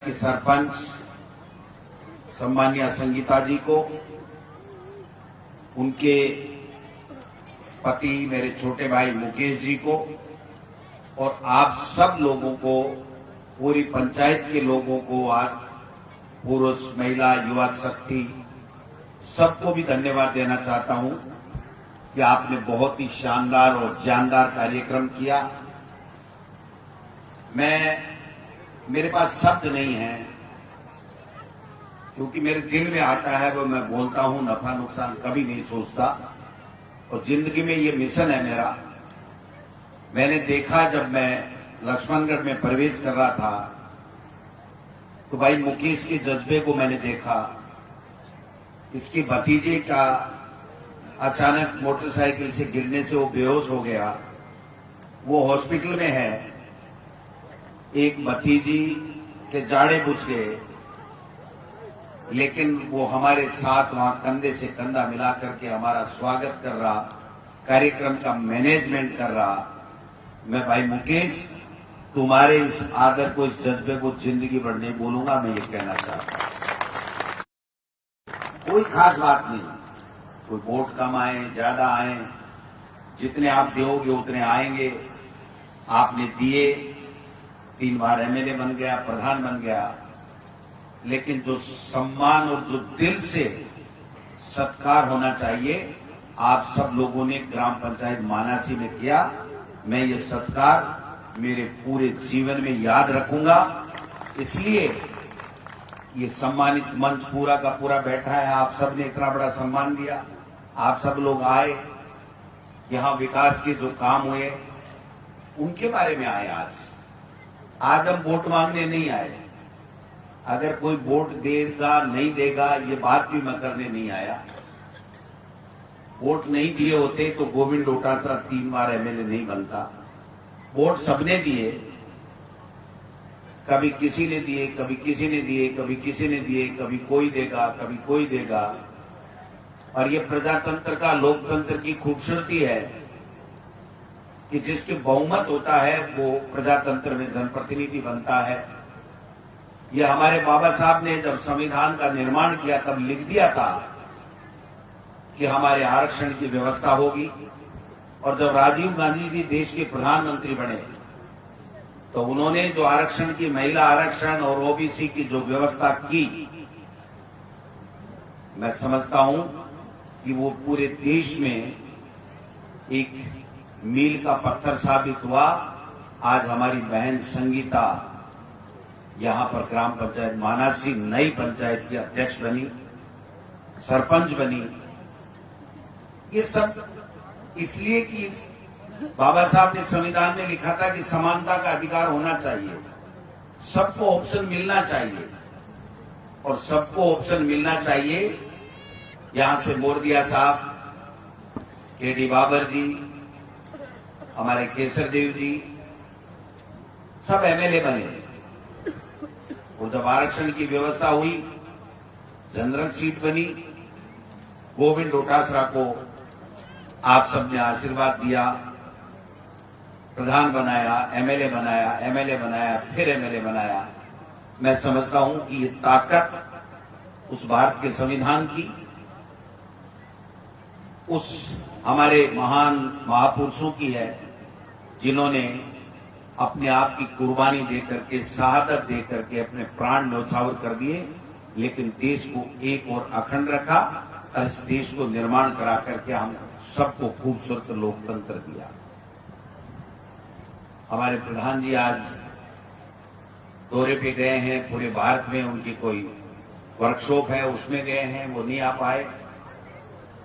कि सरपंच सम्मान्य संगीता जी को, उनके पति मेरे छोटे भाई मुकेश जी को और आप सब लोगों को, पूरी पंचायत के लोगों को, आज पुरुष महिला युवा शक्ति सबको भी धन्यवाद देना चाहता हूं कि आपने बहुत ही शानदार और जानदार कार्यक्रम किया। मेरे पास शब्द नहीं है, क्योंकि मेरे दिल में आता है वो मैं बोलता हूं, नफा नुकसान कभी नहीं सोचता। और जिंदगी में ये मिशन है मेरा। मैंने देखा जब मैं लक्ष्मणगढ़ में प्रवेश कर रहा था तो भाई मुकेश के जज्बे को मैंने देखा। इसके भतीजे का अचानक मोटरसाइकिल से गिरने से वो बेहोश हो गया, वो हॉस्पिटल में है। एक भतीजी के जाड़े बुझ गए, लेकिन वो हमारे साथ वहां कंधे से कंधा मिला करके हमारा स्वागत कर रहा, कार्यक्रम का मैनेजमेंट कर रहा। मैं भाई मुकेश, तुम्हारे इस आदर को, इस जज्बे को जिंदगी भर नहीं बोलूंगा। मैं ये कहना चाहता हूं, कोई खास बात नहीं, कोई वोट कम आए ज्यादा आए, जितने आप दोगे उतने आएंगे। आपने दिए, 3 बार एमएलए बन गया, प्रधान बन गया, लेकिन जो सम्मान और जो दिल से सत्कार होना चाहिए, आप सब लोगों ने ग्राम पंचायत मानासी में किया। मैं ये सत्कार मेरे पूरे जीवन में याद रखूंगा। इसलिए ये सम्मानित मंच पूरा का पूरा बैठा है। आप सब ने इतना बड़ा सम्मान दिया, आप सब लोग आए, यहां विकास के जो काम हुए उनके बारे में आए। आज हम वोट मांगने नहीं आए। अगर कोई वोट देगा नहीं देगा ये बात भी मैं करने नहीं आया। वोट नहीं दिए होते तो गोविंद डोटासरा 3 बार एमएलए नहीं बनता। वोट सबने दिए, कभी किसी ने दिए, कभी किसी ने दिए, कभी किसी ने दिए, कभी कोई देगा, कभी कोई देगा। और ये प्रजातंत्र का, लोकतंत्र की खूबसूरती है कि जिसके बहुमत होता है वो प्रजातंत्र में जनप्रतिनिधि बनता है। यह हमारे बाबा साहब ने जब संविधान का निर्माण किया तब लिख दिया था कि हमारे आरक्षण की व्यवस्था होगी। और जब राजीव गांधी जी देश के प्रधानमंत्री बने तो उन्होंने जो आरक्षण की, महिला आरक्षण और ओबीसी की जो व्यवस्था की, मैं समझता हूं कि वो पूरे देश में एक मील का पत्थर साबित हुआ। आज हमारी बहन संगीता यहां पर ग्राम पंचायत मानासी नई पंचायत की अध्यक्ष बनी, सरपंच बनी। ये सब इसलिए कि बाबा साहब ने संविधान में लिखा था कि समानता का अधिकार होना चाहिए, सबको ऑप्शन मिलना चाहिए। और सबको ऑप्शन मिलना चाहिए। यहां से मोरदिया साहब, केडी बाबर जी, हमारे केसर देव जी, सब एमएलए बने। और जब आरक्षण की व्यवस्था हुई, जनरल सीट बनी, गोविंद डोटासरा को आप सबने आशीर्वाद दिया, प्रधान बनाया, एमएलए बनाया, एमएलए बनाया, फिर एमएलए बनाया। मैं समझता हूं कि ये ताकत उस भारत के संविधान की, उस हमारे महान महापुरुषों की है, जिन्होंने अपने आप की कुर्बानी देकर के, शहादत देकर के अपने प्राण न्यौछावर कर दिए, लेकिन देश को एक और अखंड रखा और इस देश को निर्माण करा करके हम सबको खूबसूरत लोकतंत्र दिया। हमारे प्रधान जी आज दौरे पे गए हैं, पूरे भारत में उनकी कोई वर्कशॉप है, उसमें गए हैं, वो नहीं आ पाए।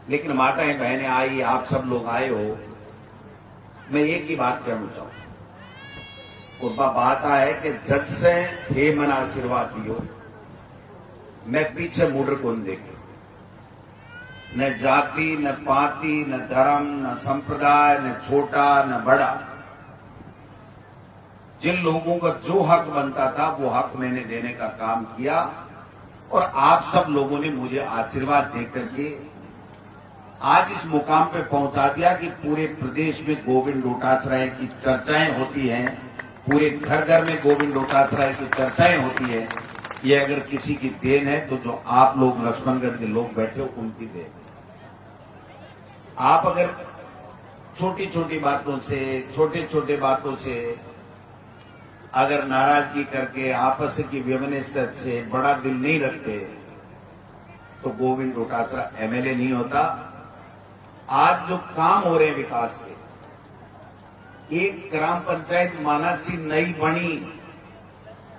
लेकिन माताएं बहनें आई, आप सब लोग आए हो। मैं एक ही बात कहना चाहूं, वो बात है कि जज से हे मन आशीर्वाद दियो, मैं पीछे मुड़ को देखे। न जाति, न पाति, न धर्म, न संप्रदाय, न छोटा न बड़ा। जिन लोगों का जो हक बनता था वो हक मैंने देने का काम किया। और आप सब लोगों ने मुझे आशीर्वाद देकर के आज इस मुकाम पे पहुंचा दिया कि पूरे प्रदेश में गोविंद डोटासरा की चर्चाएं होती हैं, पूरे घर घर में गोविंद डोटासरा की चर्चाएं होती है। ये अगर किसी की देन है तो जो आप लोग लक्ष्मणगढ़ के लोग बैठे हो उनकी देन। आप अगर छोटी छोटी बातों से, छोटे छोटे बातों से अगर नाराजगी करके आपस की व्यवनिष्ठता से बड़ा दिल नहीं रखते तो गोविंद डोटासरा एमएलए नहीं होता। आज जो काम हो रहे हैं विकास के, एक ग्राम पंचायत मानासी नई बनी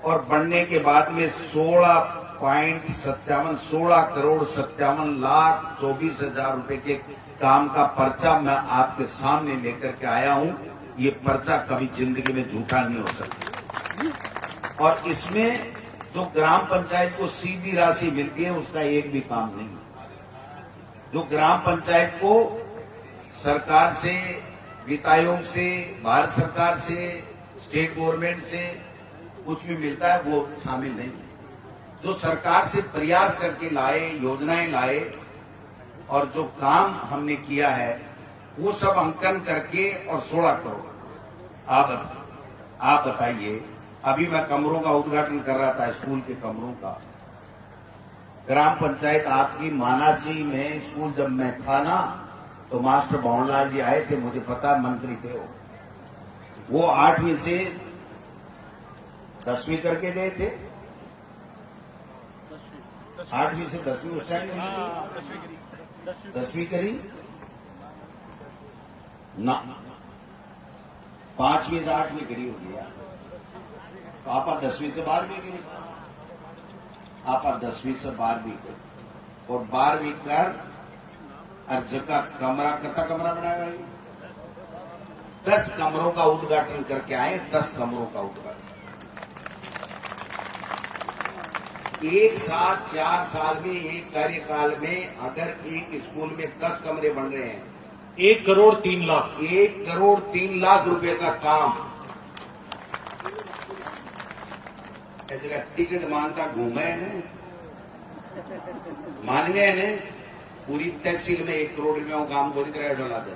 और बनने के बाद में 16 करोड़ 57 लाख 24,000 रुपए के काम का पर्चा मैं आपके सामने लेकर के आया हूं। ये पर्चा कभी जिंदगी में झूठा नहीं हो सकता। और इसमें जो ग्राम पंचायत को सीधी राशि मिलती है उसका एक भी काम नहीं। जो ग्राम पंचायत को सरकार से, वित्त आयोग से, भारत सरकार से, स्टेट गवर्नमेंट से कुछ भी मिलता है वो शामिल नहीं। जो सरकार से प्रयास करके लाए, योजनाएं लाए और जो काम हमने किया है वो सब अंकन करके और 16 करोड़। आप बताइए, अभी मैं कमरों का उद्घाटन कर रहा था, स्कूल के कमरों का। ग्राम पंचायत आपकी मानासी में स्कूल जब मैं था ना तो मास्टर भवनलाल जी आए थे, मुझे पता मंत्री थे वो 8वीं से 10वीं करके गए थे। 8वीं से 10वीं उस टाइम में 10वीं करी ना, 5वीं से 8वीं करी हो गया। तो आप 10वीं से 12वीं करी, आप 10वीं से 12वीं करी और 12वीं कर और जगह कमरा कता कमरा बनाया भाई, 10 कमरों का उद्घाटन करके आए। 10 कमरों का उद्घाटन एक साथ 4 साल में, एक कार्यकाल में अगर एक स्कूल में 10 कमरे बन रहे हैं, 1 करोड़ 3 लाख, 1 करोड़ 3 लाख रुपए का काम। ऐसे टिकट मानता घूमे ने, मान गए ने। पूरी तहसील में 1 करोड़ रुपया काम पूरी तरह डला दे,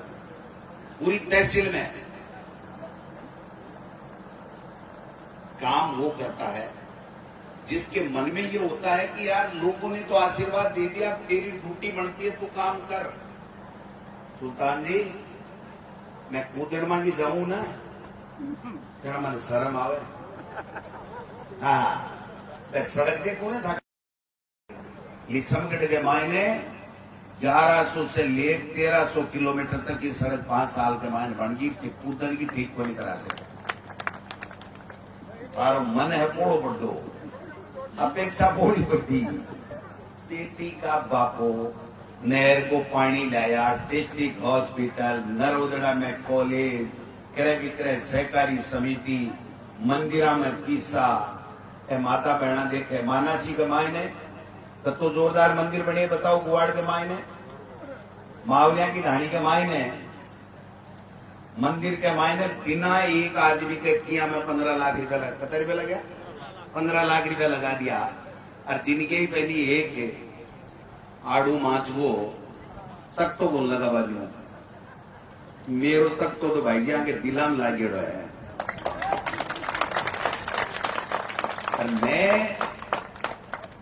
पूरी तहसील में काम वो करता है जिसके मन में ये होता है कि यार लोगों ने तो आशीर्वाद दे दिया, तेरी ड्यूटी बनती है तो काम कर। सुल्तान जी, मैं कूदड़ मांगी जाऊं ना जरा मन शर्म आवे। हाँ, सड़क देखो ना, लिच्छमगढ़ के मायने 1100 से ले 1300 किलोमीटर तक की सड़क 5 साल के मायने बन गई। कूदड़ की ठीक को नहीं करा सके। और मन है पोड़ो पड़ दो, अपेक्षा बोली पड़ी। बेटी का बापो नहर को पानी लाया, डिस्ट्रिक्ट हॉस्पिटल, नरोदड़ा में कॉलेज, क्रय विक्रय सहकारी समिति, मंदिरा में पीसा, माता बहना देखे। मानासी के मायने तो जोरदार मंदिर बने, बताओ गुवाड़ के मायने, मावलिया की ढाणी के मायने, मंदिर के मायने बिना एक आदमी के किया में 15 लाख रुपया लगा। कितना रुपया लगा? 15 लाख रुपया लगा दिया। और दिन के ही पहली एक है आड़ू माचवो तक तो बोल लगा बाजू मेरो तक तो भाई जी आके दिलाम लागे है। और मैं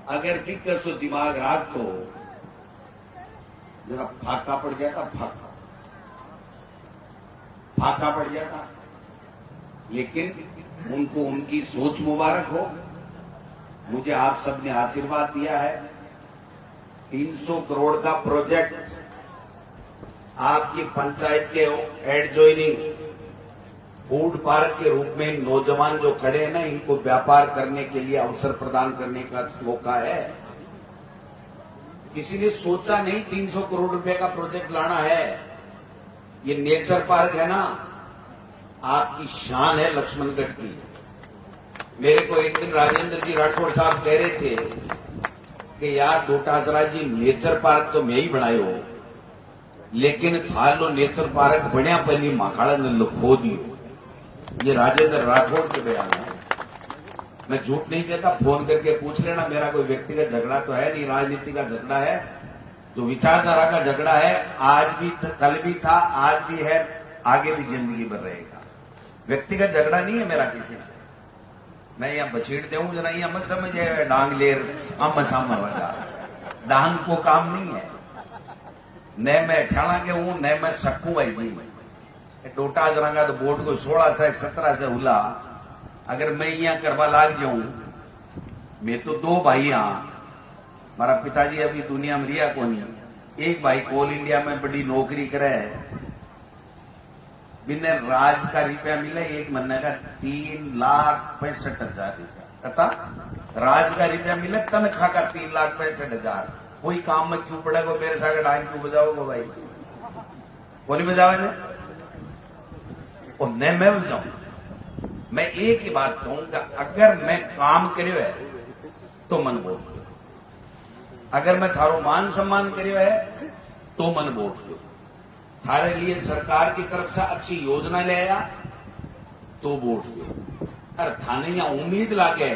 अगर फिक्र सो दिमाग राख तो जरा फाका पड़ जाता, फाका पड़ जाता। लेकिन उनको उनकी सोच मुबारक हो। मुझे आप सबने आशीर्वाद दिया है। 300 करोड़ का प्रोजेक्ट आपकी पंचायत के एडजॉइनिंग फूड पार्क के रूप में नौजवान जो खड़े हैं ना, इनको व्यापार करने के लिए अवसर प्रदान करने का मौका है। किसी ने सोचा नहीं 300 करोड़ रुपए का प्रोजेक्ट लाना है। ये नेचर पार्क है ना, आपकी शान है लक्ष्मणगढ़ की। मेरे को एक दिन राजेंद्र जी राठौड़ साहब कह रहे थे कि यार डोटासरा जी नेचर पार्क तो मैं ही बनाए हो, लेकिन थालो नेचर पार्क बढ़िया पहली माखाड़ा ने खो दियो। ये राजेंद्र राठौड़ के बयान है, मैं झूठ नहीं कहता। फोन करके पूछ लेना, मेरा कोई व्यक्तिगत झगड़ा तो है नहीं, राजनीति का झगड़ा है, जो विचारधारा का झगड़ा है। आज भी, कल भी था, आज भी है, आगे भी जिंदगी भर रहेगा। व्यक्तिगत झगड़ा नहीं है मेरा किसी से। मैं यहाँ बछेड़ दे जरा यहाँ मत समझे डांग लेर आम सामर वाला डांग को काम नहीं है न मैं अठाणा के हूं न मैं सकू भाई जी टोटा जरांगा तो बोर्ड को 16 से 17 से हुला अगर मैं यहाँ करवा लाग जाऊं मैं तो 2 भाई हाँ मारा पिताजी अभी दुनिया में रिया को नहीं एक भाई कोल इंडिया में बड़ी नौकरी करे बिना राज का रुपया मिले एक महीने का 3,65,000 रुपया कता राज का रुपया मिले तनख्वाह का 3,65,000 कोई काम में क्यों पड़ेगा मेरे साथ डांग क्यों बजाओगे भाई वो नहीं बजावे ने और न मैं बजाऊं मैं एक ही बात कहूंगा अगर मैं काम करियो है तो मन वोट दो अगर मैं थारो मान सम्मान करियो है तो मन वोट दो थारे लिए सरकार की तरफ से अच्छी योजना ले आया तो वोट दो अरे थाने यहाँ उम्मीद लागे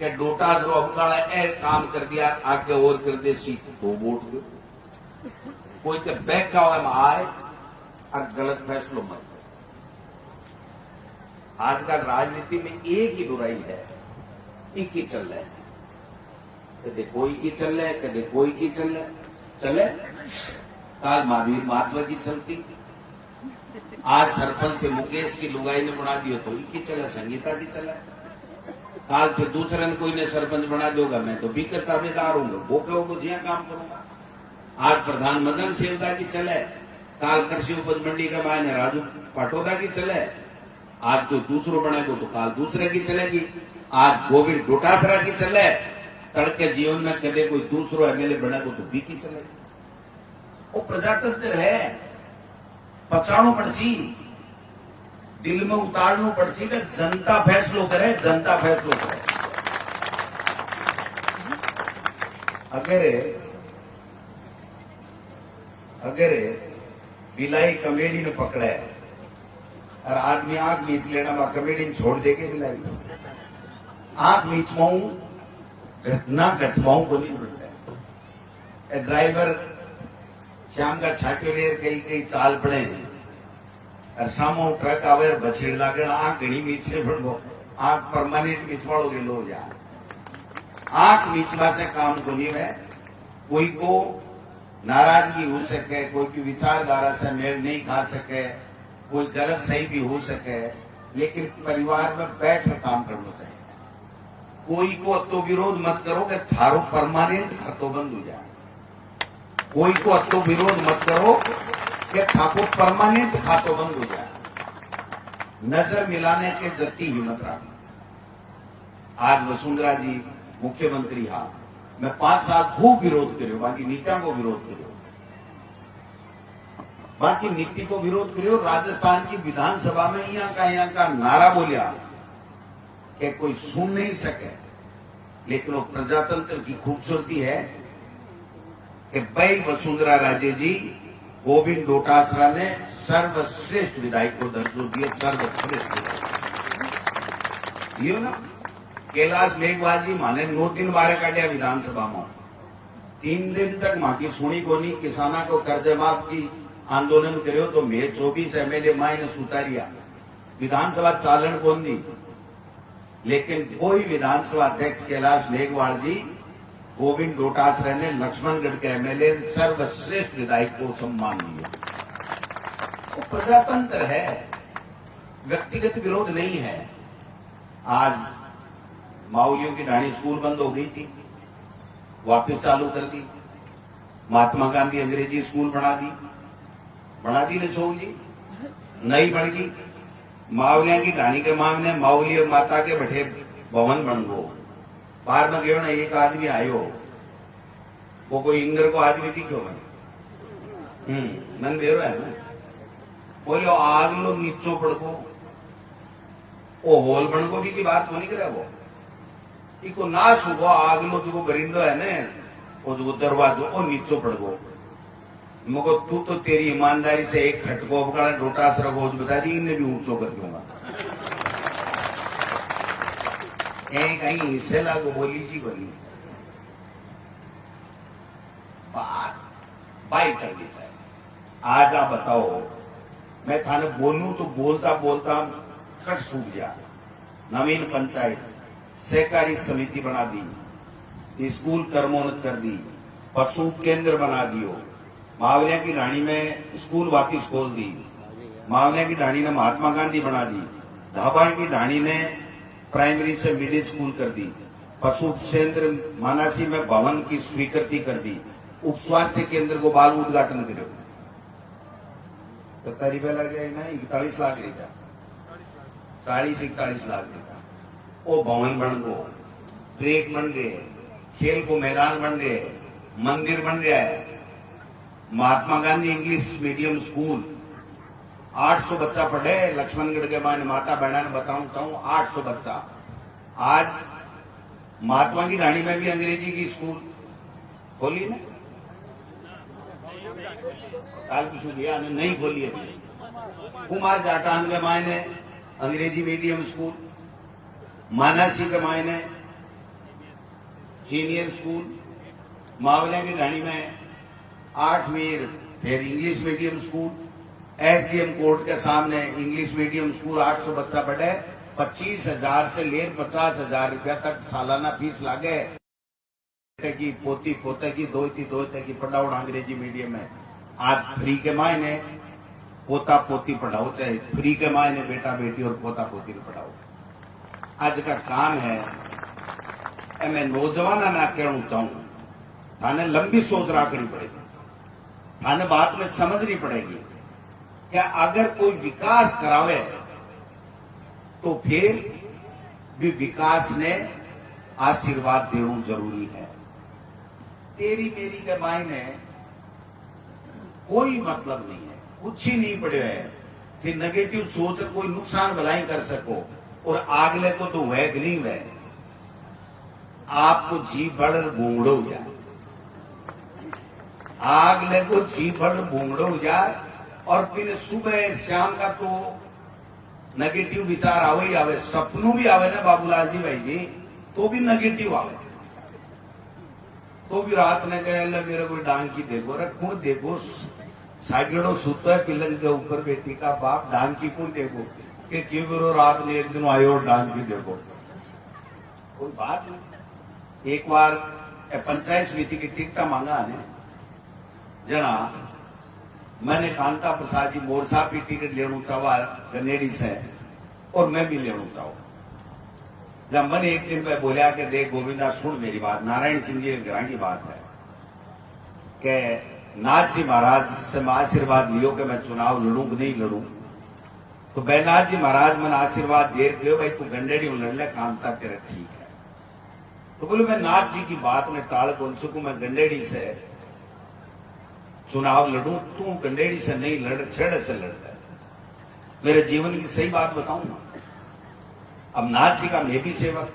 कि डोटास रो अबकाड़ा ए काम कर दिया आगे और कर दे सीट तो वोट दो कोई के बैक का में आए और गलत फैसलों मत आजकल राजनीति में एक ही बुराई है एक ही चल रहा है कदे कोई की चल रहा है कदे कोई की चल रहा है चले काल महावीर महात्मा की चलती आज सरपंच के मुकेश की लुगाई ने बना दियो तो की चले संगीता की चले काल फिर दूसरे ने कोई ने सरपंच बना दोगा मैं तो बीकर ताबेदार हूँ वो कहोगे जिया काम करूंगा आज प्रधान मदन सेवदा की चले काल कृषि उपज मंडी का मायने राजू पाटोदा की चले आज कोई दूसरो बनेगा तो काल दूसरे की चलेगी आज गोविंद डोटासरा की चले तड़के जीवन में कदे कोई दूसरो एमएलए बनेगा तो बी की चलेगी वो प्रजातंत्र है पचाणो पड़सी दिल में उतारनो पड़सी कि जनता फैसलो करे जनता फैसलो करे अगर बिलाई कमेडी ने पकड़ा है और आदमी आंख मीच लेना वह कमेडी ने छोड़ दे के बिलाई आंख मीचवाऊ घटना घटवाऊ को नहीं मिलता है ड्राइवर श्याम का छाट्यो ले कई कई चाल पड़े और सामो ट्रक आवे बछेड़ लागे आंख घनी मीचे पड़ो आंख परमानेंट मीचवाड़ो के लो जा आंख मीचवा से काम को नहीं है कोई को नाराजगी हो सके कोई की विचारधारा से मेल नहीं खा सके कोई गलत सही भी हो सके लेकिन परिवार में बैठकर काम करना चाहिए कोई को अतो विरोध मत करो कि थारो परमानेंट खातो बंद हो जाए कोई को अतो विरोध मत करो कि थाको परमानेंट खातो बंद हो जाए नजर मिलाने के जत्ती हिम्मत रखी आज वसुंधरा जी मुख्यमंत्री हा मैं 5 साल खूब विरोध करो बाकी नीतियों को विरोध करो बाकी नीति को विरोध करो राजस्थान की विधानसभा में यहाँ का नारा बोलिया कि कोई सुन नहीं सके लेकिन वो प्रजातंत्र की खूबसूरती है कि भाई वसुंधरा राजे जी गोविंद डोटासरा ने सर्वश्रेष्ठ विधायक को दर्जो दिए सर्वश्रेष्ठ विधायक ना कैलाश मेघवाल जी माने 9 दिन बारे काटिया विधानसभा में 3 दिन तक मां की सुनी कोनी किसाना को कर्ज माफ की आंदोलन करो तो मैं 24 एमएलए माइनस उतारिया विधानसभा चालन कौन दी लेकिन कोई विधानसभा अध्यक्ष कैलाश मेघवाल जी गोविंद डोटासरा ने लक्ष्मणगढ़ के एमएलए सर्वश्रेष्ठ विधायक को सम्मान दिया वो प्रजातंत्र है व्यक्तिगत विरोध नहीं है आज माउलियों की ढाणी स्कूल बंद हो गई थी वापस चालू कर दी महात्मा गांधी अंग्रेजी स्कूल बना दी ने सोम जी नई बन गई मावलिया की ढाणी के मांगने माउली माता के बैठे भवन बन गो बाहर में गयो ना एक आदमी आयो वो कोई इंगर को आदमी दिखो मन बेरो है ना बोलो आग लो नीचो पड़को ओ होल बन को भी की बात होनी करे वो इको ना सुबह आग लो जो गरिंदो है ना वो जो दरवाजो ओ नीचो पड़को मगर तू तो तेरी ईमानदारी से एक खटको पकड़ा डोटासरा को बता दी इन्हें भी ऊंचो कर दूंगा कहीं हिस्से लागो बोली जी बोली बात बाई कर देता है आज आप बताओ मैं थाने बोलूं तो बोलता बोलता कट सूख जा नवीन पंचायत सहकारी समिति बना दी, स्कूल कर्मोन्नत कर दी, पशु केंद्र बना दियो, मावलिया की ढाणी में स्कूल वापिस खोल दी, मावलिया की ढाणी ने महात्मा गांधी बना दी, धाबाई की ढाणी ने प्राइमरी से मिडिल स्कूल कर दी, पशु केंद्र मानासी में भवन की स्वीकृति कर दी, उप स्वास्थ्य केंद्र को बाल उद्घाटन करो। तो करीबन लग जाएगा 41 लाख का, 40-41 लाख का। वो भवन बन गो, ट्रैक बन रहे, खेल को मैदान बन रहे, मंदिर बन रहा है, Mahatma Gandhi English medium school 800 बच्चा पढ़े। लक्ष्मणगढ़ के माने माता बहना ने बताऊं चाहूं 800 बच्चा। आज महात्मा की ढाणी में भी अंग्रेजी की स्कूल खोली ना, काल की गया नहीं खोली अभी। कुमार जाटान के मायने अंग्रेजी मीडियम स्कूल, मानासी के मायने सीनियर स्कूल, मावलिया की ढाणी में 8वीं फिर English medium school, SDM court के सामने इंग्लिश मीडियम स्कूल 800 बच्चा पढ़े। 25,000 से लेकर 50,000 रुपया तक सालाना फीस लागे। की पोती पोते की दोते की पढ़ाओ अंग्रेजी मीडियम में। आज फ्री के मायने पोता पोती पढ़ाओ, चाहे फ्री के मायने बेटा बेटी और पोता पोती पढ़ाओ। आज का काम है मैं नौजवान ना कहना चाहूं, थाने लंबी सोच रखनी पड़ेगी, थाने बात में समझनी पड़ेगी कि अगर कोई विकास करावे तो फिर भी विकास ने आशीर्वाद देना जरूरी है। तेरी मेरी के मायने कोई मतलब नहीं है, कुछ ही नहीं पड़े है कि नेगेटिव सोच कोई नुकसान भलाई कर सको और आगले को तो वह नहीं वह आपको जी बड़ बूंगड़ो जाए, आगले को जी बड़ बूंगड़ो जाए और फिर सुबह शाम का तो नेगेटिव विचार आवे ही आवे, सपनों भी आवे ना बाबूलाल जी भाई जी, तो भी नेगेटिव आवे। तो भी रात ने कहे मेरे को डांग की देखो, अरे कौन देखो, सागड़ो सुतो है पिलन के ऊपर बेटी का बाप, डांग की कौन देखो कि क्यों करो रात ने एक दिन आयो और डांग की देखो, कोई बात नहीं। एक बार पंचायत समिति की टिकटा मांगा ने जना, मैंने कांता प्रसाद जी मोरसा की टिकट लेना चाहवा गनेड़ी से और मैं भी लेना चाहूँ। जब मैंने एक दिन में बोलिया कि देख गोविंदा सुन मेरी बात, नारायण सिंह जी के घर की बात है कि नाथ जी महाराज से मैं आशीर्वाद लियो कि मैं चुनाव लड़ूं कि नहीं लड़ूं। तो बैनाथ जी महाराज मैंने आशीर्वाद दे दियो भाई तू गंडेड़ी लड़ ले, कांता तेरा ठीक है। तो बोले मैं नाथ जी की बात में टाल कौन सकूं, मैं गंडेड़ी से चुनाव लड़ूं, तू गंडेड़ी से नहीं लड़, छेड़ से लड़ता है। मेरे जीवन की सही बात बताऊं ना, अब नाथ जी का मैं भी सेवक,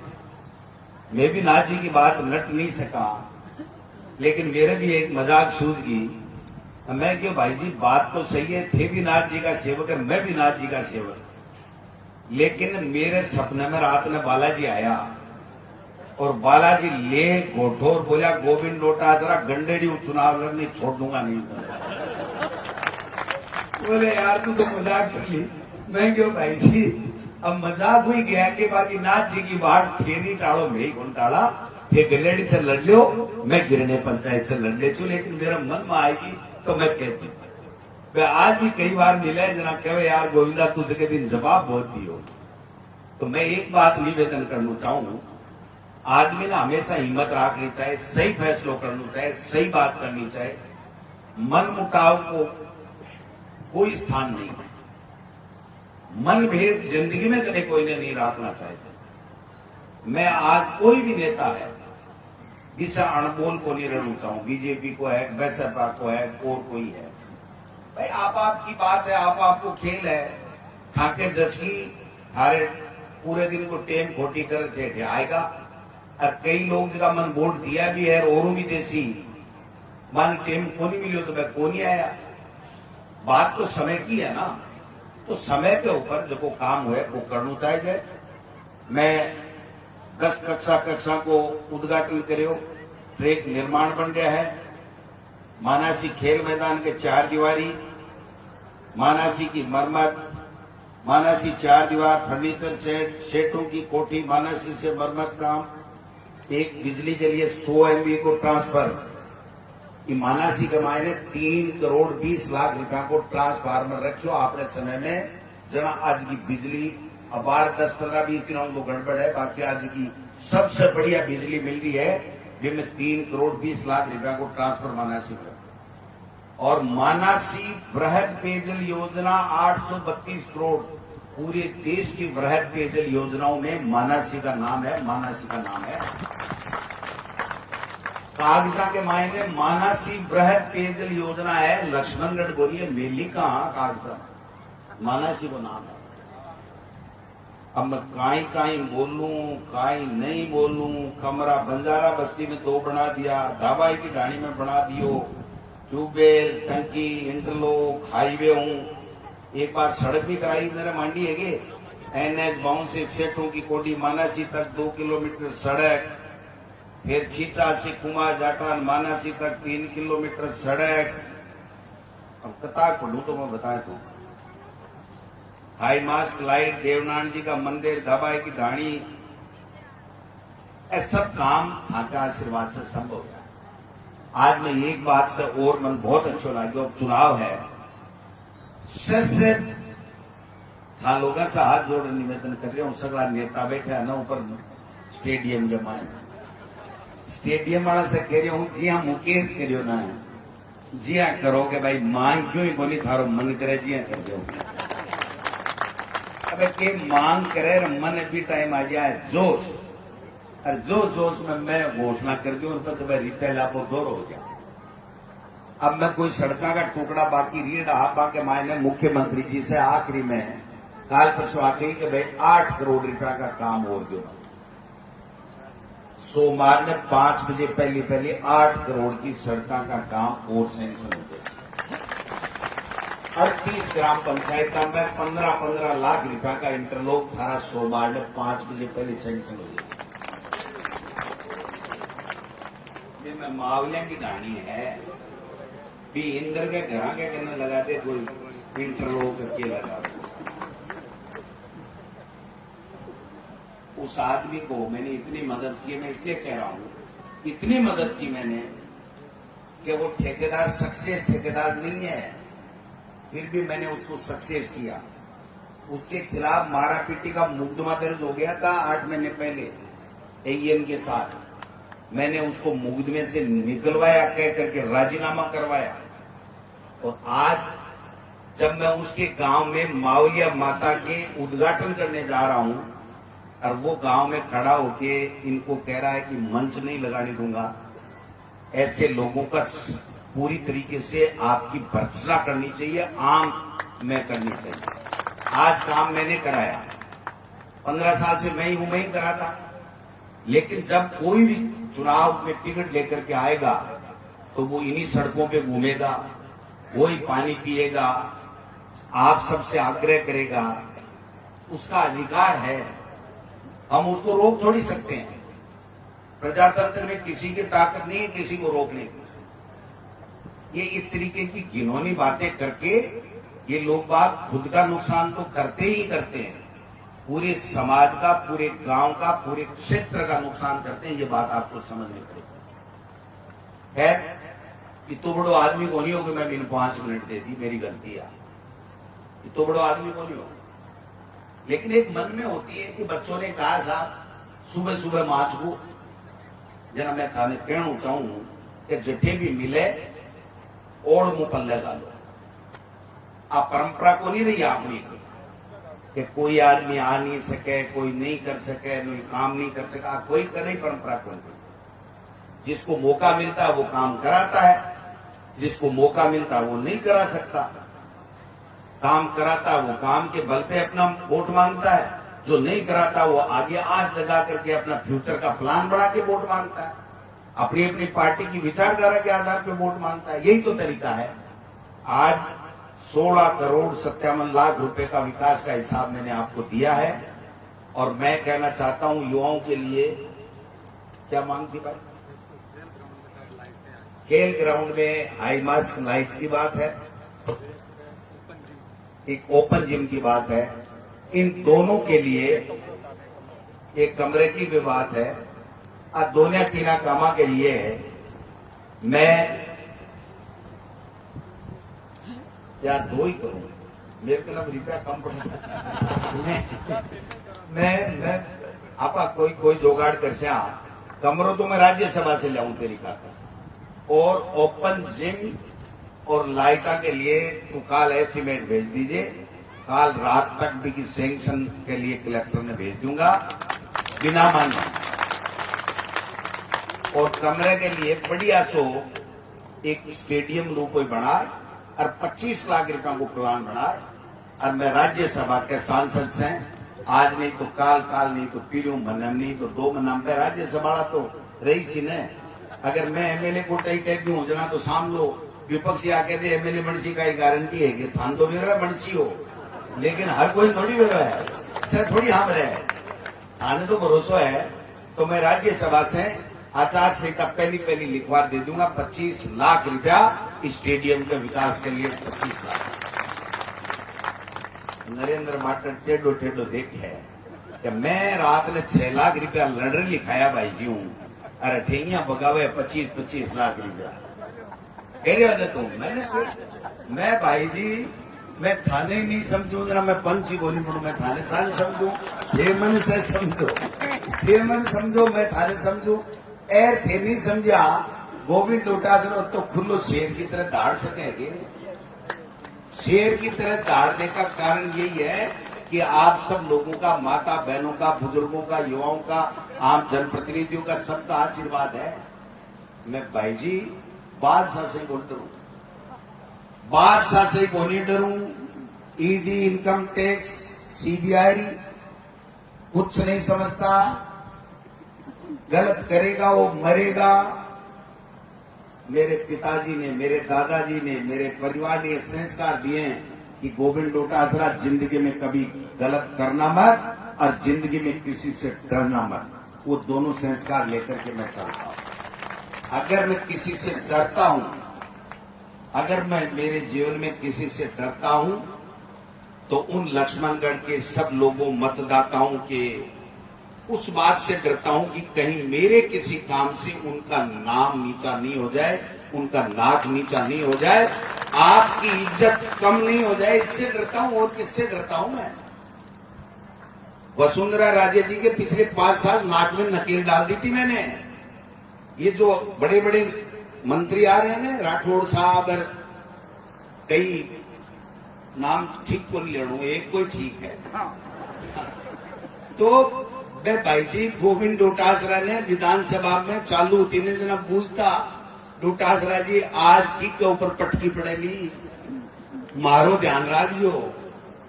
मैं भी नाथ जी की बात लट नहीं सका, लेकिन मेरे भी एक मजाक सूझ गई। मैं क्यों भाई जी बात तो सही है, थे भी नाथ जी का सेवक है, मैं भी नाथ जी का सेवक, लेकिन मेरे सपने में रात में बालाजी आया और बालाजी ले घोटोर बोला गोविंद लोटा जरा गंडेड़ी चुनाव लड़ने छोड़ दूंगा नहीं। बोले यार तू तो मजाक कर ली। मैं क्यों भाई जी अब मजाक हुई गया कि बाकी नाथ जी की बात थे नहीं टाड़ो, मैं ही कौन टाड़ा, थे गंडेड़ी से लड़ लियो, मैं गिरने पंचायत से लड़ ले चू, लेकिन मेरा मन में आएगी तो मैं कहती हूँ। आज भी कई बार मिले जना कहे यार गोविंदा तुझे के दिन जवाब बहुत दियो। तो मैं एक बात निवेदन करना चाहूँ, आदमी ने हमेशा हिम्मत रखनी चाहिए, सही फैसलों करना चाहिए, सही बात करनी चाहिए। मन मुटाव को कोई स्थान नहीं है, मन भेद जिंदगी में कभी कोई ने नहीं रखना चाहिए। मैं आज कोई भी नेता है जिसे अणबोल को नहीं रहना चाहूं, बीजेपी को है, बसपा को है, और कोई है, भाई आप आपकी बात है, आप आपको खेल है, खाके जचकी हारे पूरे दिन को टेम खोटी कर थे आएगा। और कई लोग जिसका मन वोट दिया भी है और भी देसी मन टेम को नहीं मिलो तो मैं को नहीं आया। बात तो समय की है ना, तो समय के ऊपर जो काम हुए वो करना चाहिए। मैं 10 कक्षा को उद्घाटन करो, ट्रैक निर्माण बन गया है, मानासी खेल मैदान के 4 दीवारी, मानासी की मरम्मत, मानासी 4 दीवार फर्नीचर सेट, सेटों की कोठी, मानासी से मरम्मत काम, एक बिजली के लिए 100 MVA को ट्रांसफर। ये मानासी के मायने 3 करोड़ 20 लाख रुपया को ट्रांसफार्मर रखियो आपने समय में। जना आज की बिजली अब 10-15-20 दिनों को गड़बड़ है, बाकी आज की सबसे बढ़िया बिजली मिल रही है, जिसमें 3 करोड़ 20 लाख रुपया को ट्रांसफर मानासी में। और मानासी वृहद पेयजल योजना 832 करोड़, पूरे देश की वृहद पेयजल योजनाओं में मानासी का नाम है, मानासी का नाम है। कागजा के मायने मानासी वृहद पेयजल योजना है, लक्ष्मणगढ़ बोलिए मेली कहां कागजा, मानासी को नाम है। अब मैं काई बोलूं काई नहीं बोलूं, कमरा बंजारा बस्ती में 2 बना दिया, दाबाई की ढाणी में बना दियो, ट्यूबवेल, टंकी, इंटरलॉक, हाईवे हूं। एक बार सड़क भी कराई मेरे मांडी है NH बाउंड से सेठों की कोडी मानासी तक 2 किलोमीटर सड़क, फिर खींचा से कुमा जाटान मानासी तक 3 किलोमीटर सड़क। अब कथा पढ़ू तो मैं बताए तो हाई मास्क लाइट, देवनारायण जी का मंदिर, दबाई की ढाणी, ये सब काम आपका आशीर्वाद से संभव है। आज मैं एक बात से और मन बहुत अच्छा लगा, अब चुनाव है, से था लोगों से हाथ जोड़ निवेदन कर रहे हूं, सगला नेता बैठे है ना ऊपर स्टेडियम के मायने, स्टेडियम वाला से कह रही हूं जी हाँ मुकेश करियो ना जी हाँ करो के भाई मांग क्यों ही बोली थारो मन करे जी हाँ कर दो। अब के मांग करे मन भी टाइम आ जाए जोश, और जो जोश में मैं घोषणा कर दूं उन पर रिटेल आपको दौर हो गया। अब मैं कोई सड़का का टुकड़ा बाकी रीढ़ आपा के मायने मुख्यमंत्री जी से आखिरी में काल परसों आके कि भाई 8 करोड़ रुपया का काम और दो। सोमवार में 5 बजे पहले 8 करोड़ की सड़का का काम और सैंक्शन हो गया। 38 ग्राम पंचायत में 15-15 लाख रुपया का इंटरलॉक थारा सोमवार में 5 बजे पहले सैंक्शन हो गया। ये में मावलिया की ढाणी है भी इंदर के घर के करने लगा दे, कोई इंटरलॉक करके लगा दे। उस आदमी को मैंने इतनी मदद की, मैं इसलिए कह रहा हूं इतनी मदद की मैंने कि वो ठेकेदार सक्सेस ठेकेदार नहीं है, फिर भी मैंने उसको सक्सेस किया। उसके खिलाफ मारा पीटी का मुकदमा दर्ज हो गया था 8 महीने पहले AEN के साथ, मैंने उसको मुकदमे से निकलवाया, कह करके राजीनामा करवाया। और आज जब मैं उसके गांव में मावलिया माता के उद्घाटन करने जा रहा हूं और वो गांव में खड़ा होके इनको कह रहा है कि मंच नहीं लगाने दूंगा, ऐसे लोगों का पूरी तरीके से आपकी भर्त्सना करनी चाहिए, आम में करनी चाहिए। आज काम मैंने कराया, 15 साल से मैं ही कराता, लेकिन जब कोई भी चुनाव में टिकट लेकर के आएगा तो वो इन्हीं सड़कों पे घूमेगा, वही पानी पिएगा, आप सबसे आग्रह करेगा, उसका अधिकार है, हम उसको रोक थोड़ी सकते हैं। प्रजातंत्र में किसी की ताकत नहीं है किसी को रोकने की। ये इस तरीके की घिनौनी बातें करके ये लोग बात खुद का नुकसान तो करते ही करते हैं, पूरे समाज का, पूरे गांव का, पूरे क्षेत्र का नुकसान करते हैं। ये बात आपको समझनी पड़ेगी। है इतो बड़ो आदमी को नहीं हो कि मैं इन 5 मिनट दे दी, मेरी गलती है, इतो बड़ो आदमी को नहीं हो। लेकिन एक मन में होती है कि बच्चों ने कहा साहब सुबह सुबह माच को जना मैं थाने कहना चाहूं कि जिथे भी मिले ओढ़ मुंह पल्ले डालो। आप परंपरा को नहीं रही अपनी कि कोई आदमी आ नहीं सके, कोई नहीं कर सके, कोई काम नहीं कर सका, कोई करे परंपरा को नहीं। जिसको मौका मिलता है वो काम कराता है, जिसको मौका मिलता है वो नहीं करा सकता। काम कराता है वो काम के बल पे अपना वोट मांगता है, जो नहीं कराता वो आगे आस लगा करके अपना फ्यूचर का प्लान बना के वोट मांगता है, अपनी अपनी पार्टी की विचारधारा के आधार पर वोट मांगता है। यही तो तरीका है। आज 16 करोड़ 57 लाख रुपए का विकास का हिसाब मैंने आपको दिया है, और मैं कहना चाहता हूं युवाओं के लिए, क्या मांग थी भाई? खेल ग्राउंड में हाई मास्क लाइट की बात है, एक ओपन जिम की बात है, इन दोनों के लिए एक कमरे की भी बात है और दोनों तीन कामा के लिए है। मैं यार दो ही करूं, मेरे को ना रुपया कम पड़ता। मैं आपा कोई जोगाड़ कर से कमरों तो मैं राज्यसभा से लाऊं तेरी का, और ओपन जिम और लाइटा के लिए तो काल एस्टिमेट भेज दीजिए, काल रात तक भी की सैंक्शन के लिए कलेक्टर ने भेज दूंगा बिना मांगे। और कमरे के लिए बढ़िया सो एक स्टेडियम रूप बनाए और 25 लाख रुपया को प्लान बनाए। और मैं राज्यसभा के सांसद से आज नहीं तो काल नहीं तो पीरू मनम नहीं तो 2 महीना में राज्यसभा तो रही सी ने। अगर मैं एमएलए को टई कह दूं जना तो साम लो विपक्षी आके दे एमएलए बनसी का गारंटी है कि थान तो मेरा बनसी हो, लेकिन हर कोई थोड़ी मेरा है, सर थोड़ी हम रहे थाने तो भरोसा है। तो मैं राज्यसभा से आचार संहिता पहली लिखवा दे दूंगा 25 लाख रुपया स्टेडियम के विकास के लिए। 25 लाख नरेंद्र माटर टेढ़ो देखे है कि मैं रात ने 6 लाख रुपया लड़ लिखाया भाई जी हूं, अरे ठेंगिया बगावे 25 लाख रुपया कह रहे हो तुम। मैं भाई जी मैं थाने नहीं समझू जरा, मैं पंची बोली पड़ू, मैं थाने साल समझू, थे मन से समझो, थे मन समझो, मैं थाने समझू एर थे नहीं समझा। गोविंद डोटासरा तो खुल्लो शेर की तरह दाड़ सकेंगे। शेर की तरह दाड़ने का कारण यही है कि आप सब लोगों का, माता बहनों का, बुजुर्गों का, युवाओं का, आम जनप्रतिनिधियों का सबका आशीर्वाद है। मैं भाई जी बादशाह से बोल डरूं, बादशाह से को नहीं डरूं। ईडी, इनकम टैक्स, सीबीआई कुछ नहीं समझता, गलत करेगा वो मरेगा। मेरे पिताजी ने, मेरे दादाजी ने, मेरे परिवार ने संस्कार दिए हैं कि गोविंद डोटासरा जिंदगी में कभी गलत करना मत और जिंदगी में किसी से डरना मत। वो दोनों संस्कार लेकर के मैं चलता हूं। अगर मैं किसी से डरता हूं, अगर मैं मेरे जीवन में किसी से डरता हूं तो उन लक्ष्मणगढ़ के सब लोगों मतदाताओं के उस बात से डरता हूं कि कहीं मेरे किसी काम से उनका नाम नीचा नहीं हो जाए, उनका नाक नीचा नहीं हो जाए, आपकी इज्जत कम नहीं हो जाए, इससे डरता हूं। और किससे डरता हूं मैं? वसुंधरा राजे जी के पिछले 5 साल नाक में नकेल डाल दी थी मैंने। ये जो बड़े बड़े मंत्री आ रहे हैं ना, राठौड़ साहब और कई नाम ठीक को नहीं लेना, एक कोई ठीक है। तो मैं भाई जी गोविंद डोटासरा ने विधानसभा में चालू होती ने जना पूछता, डोटासरा जी आज की के ऊपर पटकी पड़ेगी, मारो ध्यान राखियो।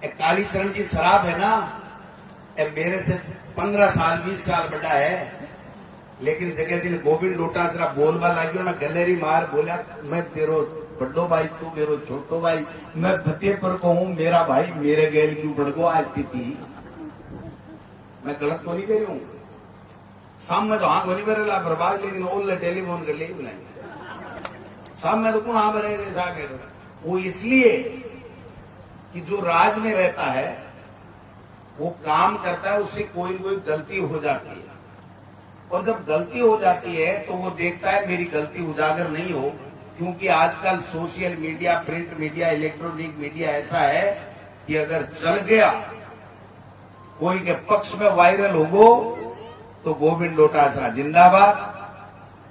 काली चरण की शराब है ना, मेरे से 15 साल 20 साल बड़ा है, लेकिन जगह दिन गोविंद डोटासरा बोलबा लाग्यो ना, गलेरी मार बोला मैं तेरो बड़ो भाई, तू मेरो छोटो भाई, मैं फतेहपुर को हूं, मेरा भाई मेरे गैल क्यों बढ़ आज स्थिति। मैं गलत तो नहीं कह रही हूं, सामने तो आंख नहीं भरेला बर्बाद, लेकिन ओल्ले टेलीफोन कर ले बुलाएंगे सामने तो कौन हाँ भरेगा। वो इसलिए कि जो राज में रहता है वो काम करता है, उससे कोई गलती हो जाती है, और जब गलती हो जाती है तो वो देखता है मेरी गलती उजागर नहीं हो, क्योंकि आजकल social media, print media, electronic media ऐसा है कि अगर चल गया कोई के पक्ष में वायरल होगो तो गोविंद डोटासरा जिंदाबाद,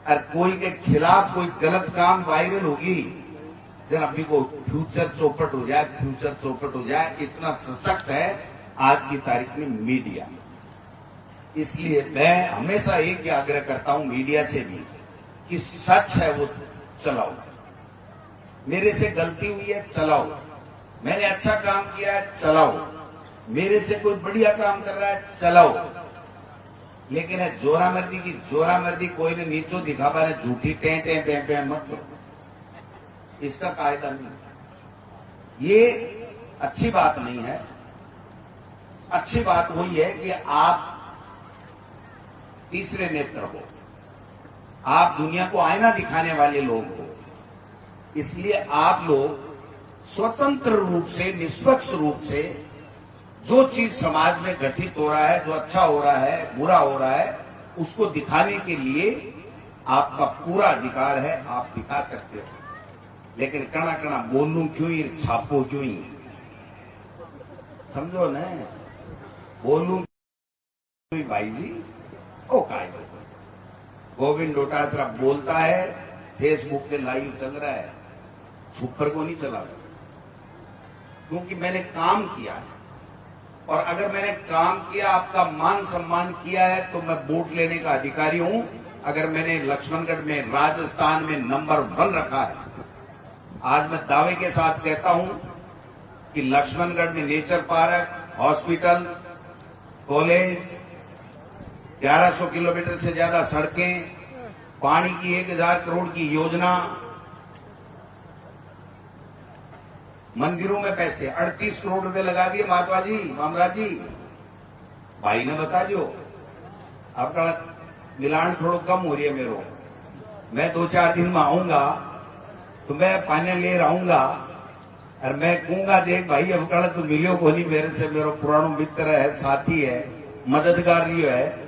और कोई के खिलाफ कोई गलत काम वायरल होगी जरा अभी को फ्यूचर चौपट हो जाए, फ्यूचर चौपट हो जाए। इतना सशक्त है आज की तारीख में मीडिया। इसलिए मैं हमेशा एक ही आग्रह करता हूं मीडिया से भी कि सच है वो चलाओ, मेरे से गलती हुई है चलाओ, मैंने अच्छा काम किया है चलाओ, मेरे से कोई बढ़िया काम कर रहा है चलाओ, लेकिन है जोरा मर्दी कोई ने नीचो दिखावा ने झूठी टे मत करो, इसका कायदा नहीं। ये अच्छी बात नहीं है। अच्छी बात वही है कि आप तीसरे नेत्र हो, आप दुनिया को आईना दिखाने वाले लोग हो, इसलिए आप लोग स्वतंत्र रूप से, निष्पक्ष रूप से जो चीज समाज में घटित हो रहा है, जो अच्छा हो रहा है, बुरा हो रहा है, उसको दिखाने के लिए आपका पूरा अधिकार है, आप दिखा सकते हो। लेकिन कणा कणा बोलूं क्यों ही, छापो क्यों ही, समझो न, बोलूं क्यों ही भाई जी। ओ काय गोविंद डोटासरा बोलता है, फेसबुक पे लाइव चल रहा है, छुपर को नहीं चला रहा, क्योंकि मैंने काम किया है। और अगर मैंने काम किया, आपका मान सम्मान किया है, तो मैं वोट लेने का अधिकारी हूं। अगर मैंने लक्ष्मणगढ़ में, राजस्थान में नंबर 1 रखा है, आज मैं दावे के साथ कहता हूं कि लक्ष्मणगढ़ में nature park, hospital, college, 1100 kilometre से ज्यादा सड़कें, पानी की 1000 करोड़ की योजना, मंदिरों में पैसे 38 करोड़ रुपए लगा दिए महात्मा जी, मामराज जी, भाई ने बता दो। आपका मिलान थोड़ा कम हो रही है मेरो, मैं 2-4 दिन में आऊंगा तो मैं पानी ले रहूंगा और मैं कहूंगा, देख भाई अब कल तू मिलियो को नहीं मेरे से, मेरा पुरानो मित्र है, साथी है, मददगार है।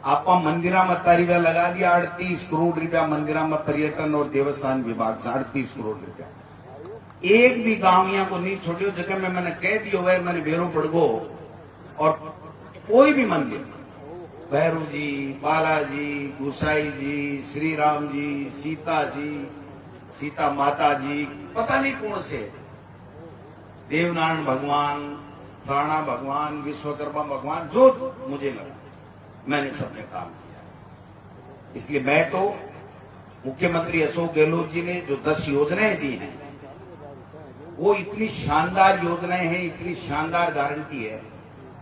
आपा मंदिरा में तारीफा लगा दिया 38 करोड़ रुपया, मंदिरा में पर्यटन और देवस्थान विभाग से 38 करोड़ रुपया। एक भी गांव यहाँ को नहीं छोड़ियो जगह में मैंने कह दियो भाई मैंने बेरो पड़ गो। और कोई भी मंदिर, भैरू जी, बालाजी, गुसाई जी, श्री राम जी, सीता माता जी, पता नहीं कौन से, देवनारायण भगवान, राणा भगवान, विश्वकर्मा भगवान, जो मुझे लगा मैंने सबने काम किया। इसलिए मैं तो मुख्यमंत्री अशोक गहलोत जी ने जो 10 योजनाएं दी हैं, वो इतनी शानदार योजनाएं हैं, इतनी शानदार गारंटी है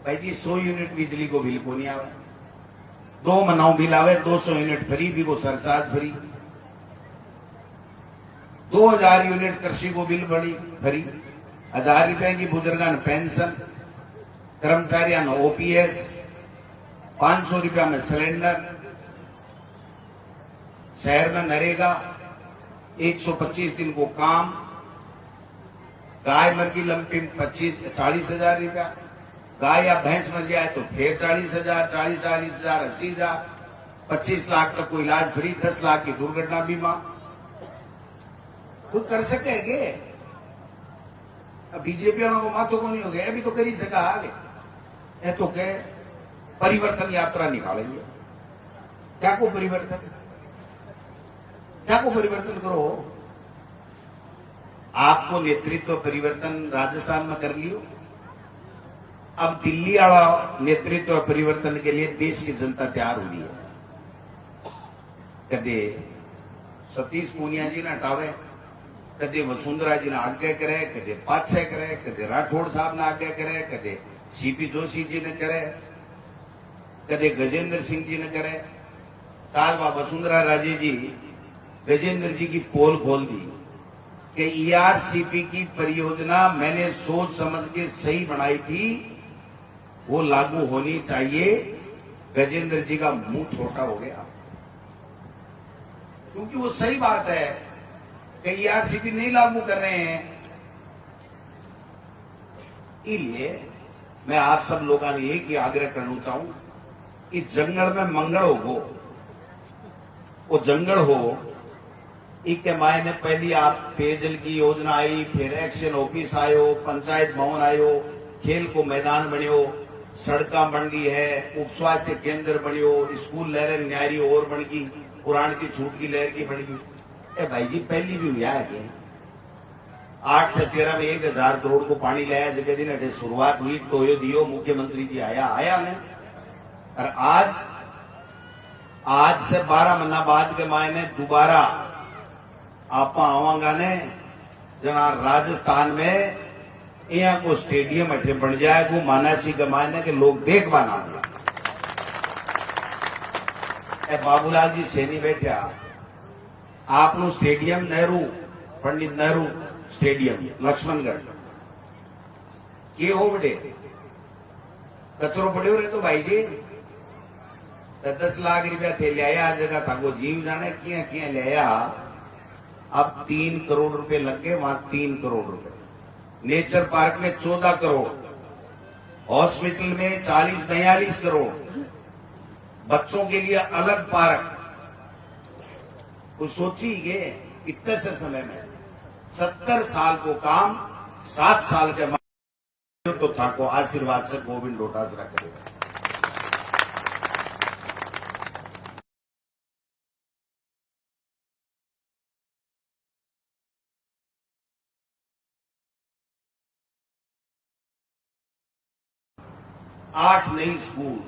भाई जी। 100 यूनिट बिजली को बिल को नहीं आवे, 2 महीनों बिल आवे, 200 यूनिट फ्री भी को सरचार्ज फ्री, 2000 यूनिट कृषि को बिल बड़ी फ्री, 1000 रुपए की बुजुर्गान पेंशन, कर्मचारियों ने ओपीएस, 500 रुपया में सिलेंडर, शहर में नरेगा, 125 दिन को काम, गाय मर की लंपी 40,000 रुपया, गाय या भैंस मर जाए तो फिर 40,000, 40,000, 80,000, 25 लाख तक को इलाज फ्री, 10 लाख की दुर्घटना बीमा। तो कर सकेंगे? अब बीजेपी वालों को माथों को नहीं हो गया, अभी तो कर ही सका आगे, ये तो क्या परिवर्तन यात्रा निकालेंगे। क्या को परिवर्तन, क्या को परिवर्तन करो? आपको नेतृत्व परिवर्तन राजस्थान में कर लियो, अब दिल्ली वाला नेतृत्व परिवर्तन के लिए देश की जनता तैयार हो रही है। कदे सतीश पूनिया जी ने हटावे, कदे वसुंधरा जी ने आज्ञा करे, कदे पातशाह करे, कदे राठौड़ साहब ने आज्ञा करे, कदे सीपी जोशी जी ने करे, कदे गजेंद्र सिंह जी ने करे। काल वसुंधरा राजे जी गजेंद्र जी की पोल खोल दी कि ईआरसीपी की परियोजना मैंने सोच समझ के सही बनाई थी, वो लागू होनी चाहिए। गजेंद्र जी का मुंह छोटा हो गया, क्योंकि वो सही बात है कि ईआरसीपी नहीं लागू कर रहे हैं। इसलिए मैं आप सब लोगों ने एक ही आग्रह करना चाहूं कि जंगल में मंगल हो, वो जंगल हो, इसके मायने पहली आप पेयजल की योजना आई, फिर एक्शन ऑफिस आयो, पंचायत भवन आयो, खेल को मैदान बनियो, सड़का बन गई है, उप स्वास्थ्य केंद्र बनियो, स्कूल लहर न्यारी और बन गई, पुराण की छूट की लहर की बन गई। भाई जी पहली भी हुआ है 8 से 13 में 1000 करोड़ को पानी लाया जगह दिन अटे शुरुआत हुई, टोयो दियो, मुख्यमंत्री जी आया ने। और आज से 12 महीना बाद के मायने दोबारा आप आवागा ने, जना राजस्थान में यहाँ को स्टेडियम अठे बन जाएगा, मानासी के मायने के लोग देख बना दिया। बाबूलाल जी सैनी बैठा, आपनो स्टेडियम नेहरू, पंडित नेहरू स्टेडियम लक्ष्मणगढ़ के हो बड़े कचरो पड़े रहे तो भाई जी 10 लाख रुपया थे लिया जगह था, वो जीव जाने किया किया लिया। अब 3 करोड़ रुपए लग गए, वहां 3 करोड़ रुपए। नेचर पार्क में 14 करोड़, हॉस्पिटल में 40-42 करोड़, बच्चों के लिए अलग पार्क। कुछ सोचिए इतने से समय में 70 साल को काम 7 साल के तो था को आशीर्वाद से गोविंद डोटासरा करेगा। आठ नई स्कूल,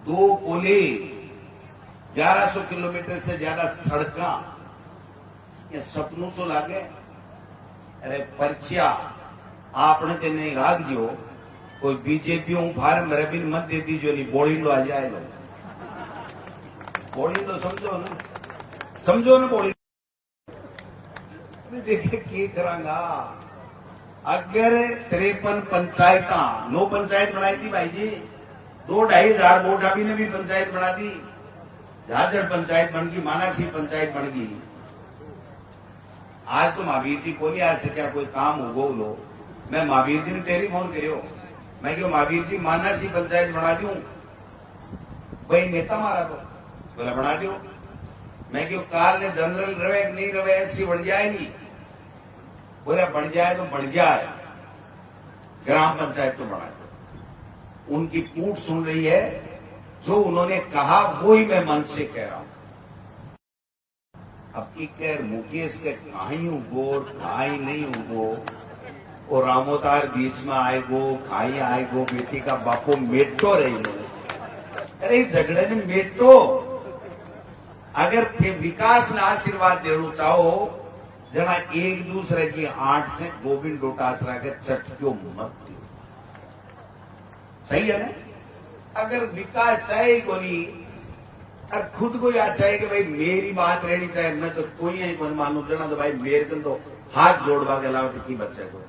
2 कॉलेज, 1100 किलोमीटर से ज्यादा सड़का, ये सपनों तो लागे। अरे पर्चा आपने ते नहीं राख जो, कोई बीजेपी फार्म रबिन मत दे दीजो, नहीं बोलिंदो आ जाए लो, बोलिंदो समझो ना, समझो ना बोलिंदो। देखे की करांगा अगर 53 पंचायत, 9 पंचायत बनाई थी भाई जी, 2-2.5 हजार वोट अभी ने भी पंचायत बना दी, झाझड़ पंचायत बन गई, मानासी पंचायत बन गई। आज तो महावीर जी को नहीं आ सका कोई काम हो गो लो, मैं महावीर जी ने टेलीफोन करो, मैं क्यों महावीर जी मानासी पंचायत बना दूं, भाई नेता मारा तो बोला बना दो। मैं क्यों कार ने जनरल रवे नहीं रवे ऐसी बढ़ जाएगी, बोला बढ़ जाए तो बढ़ जाए, ग्राम पंचायत तो बना दो। उनकी पूछ सुन रही है, जो उन्होंने कहा वो ही मैं मन से कह रहा हूं। अब इकर मुकेश के कहीं उगो और कहीं नहीं उगो, और रामोतार बीच में आएगो, कहीं आएगो, बेटी का बापो मेटो रही है। अरे झगड़े ने मेटो, अगर थे विकास ने आशीर्वाद देना चाहो जना एक दूसरे की आंट से गोविंद डोटासरा के चटक्यों मत दो, सही है ना। अगर विकास चाहे को नहीं और खुद को याद चाहे कि भाई मेरी बात रहनी चाहिए, मैं तो कोई यही मन मानू जना तो भाई मेरे को तो हाथ जोड़वा के अलावा की बच्चे को।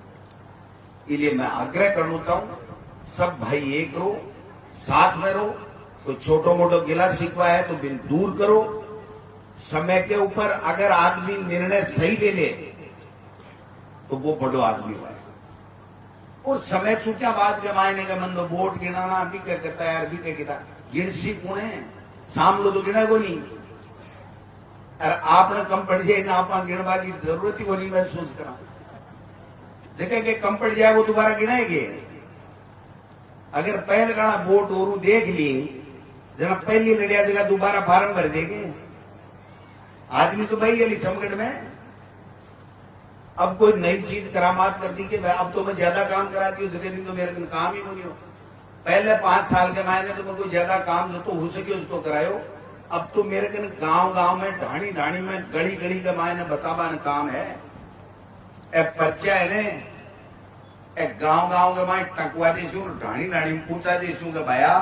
इसलिए मैं आग्रह करना चाहूं सब भाई एक रहो, साथ में रहो, कोई छोटो मोटो गिला शिकवा है तो बिल दूर करो। समय के ऊपर अगर आदमी निर्णय सही ले ले तो वो बड़ो आदमी हुआ है। और समय चूक्या बात के मायने का मन तो वोट गिनाना भी क्या कहता है यार, भी क्या कहता गिरसी कौन है, शाम लो तो गिना को नहीं, और आपने कम पड़ जाए ना आप गिनवा की जरूरत ही को नहीं महसूस करा, जगह के कम पड़ जाए वो दोबारा गिनाएंगे। अगर पहले गाना वोट और देख ली जना पहली लड़िया जगह दोबारा फार्म भर देंगे आदमी तो भाई अली चमकट में। अब कोई नई चीज करामात कर दी कि अब तो मैं ज्यादा काम कराती हूँ, जगह दिन तो मेरे दिन काम ही नहीं हो। पहले 5 साल के मायने तो मैं कोई ज्यादा काम जो तो हो सके उसको करायो, अब तो मेरे कन गांव गांव में ढाणी ढाणी में गली गली के मायने बताबा काम है। ए पर्चा है ने ए गांव गांव के मायने टकवा देशू, ढाणी ढाणी में पूछा देशू के भाया